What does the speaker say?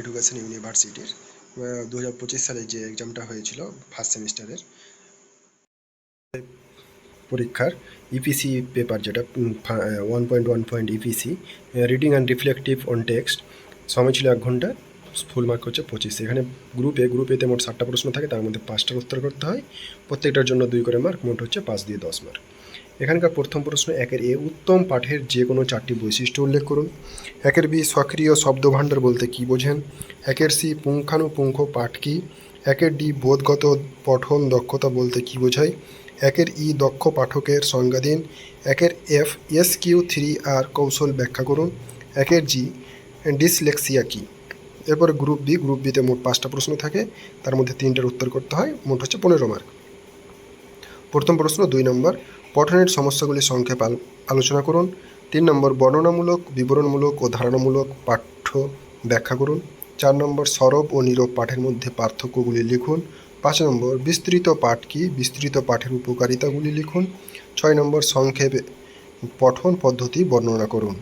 Education ইউনিভার্সিটির 2025 সালে যে এক্সামটা হয়েছিল ফার্স্ট সেমিস্টারের পরীক্ষার ইপিসি পেপার, যেটা 1.1 EPC reading and reflective on text, সময় ছিল 1 ঘন্টা, ফুল মার্ক হচ্ছে 25। এখানে গ্রুপেতে মোট 7টা প্রশ্ন থাকে, তার মধ্যে 5টার উত্তর করতে হয়, প্রত্যেকটার জন্য 2 করে মার্ক, মোট হচ্ছে 5 দিয়ে 10 মার্ক। এখানকার প্রথম প্রশ্ন, 1-এর এ, উত্তম পাঠের যে কোনো 4টি বৈশিষ্ট্য উল্লেখ করুন। 1-এর বি, সক্রিয় শব্দভাণ্ডার বলতে কী বোঝেন? 1-এর সি, পুঙ্খানুপুঙ্খ পাঠ কী? 1-এর ডি, বোধগত পঠন দক্ষতা বলতে কী বোঝায়? 1-এর ই, দক্ষ পাঠকের সংজ্ঞা দিন। 1-এর এফ, SQ3R কৌশল ব্যাখ্যা করুন। 1-এর জি, ডিসলেক্সিয়া কী? এরপরে গ্রুপ বিতে মোট 5টা প্রশ্ন থাকে, তার মধ্যে 3টার উত্তর করতে হয়, মোট হচ্ছে 15 মার্ক। প্রথম প্রশ্ন 2 নম্বর, পঠনের সমস্যাগুলি সংক্ষেপে আলোচনা করুন। 3 নম্বর, বর্ণনামূলক, বিবরণমূলক ও ধারণামূলক পাঠ্য ব্যাখ্যা করুন। 4 নম্বর, সরব ও নীরব পাঠের মধ্যে পার্থক্যগুলি লিখুন। 5 নম্বর, বিস্তৃত পাঠ কী? বিস্তৃত পাঠের উপকারিতাগুলি লিখুন। 6 নম্বর, সংক্ষেপে পঠন পদ্ধতি বর্ণনা করুন।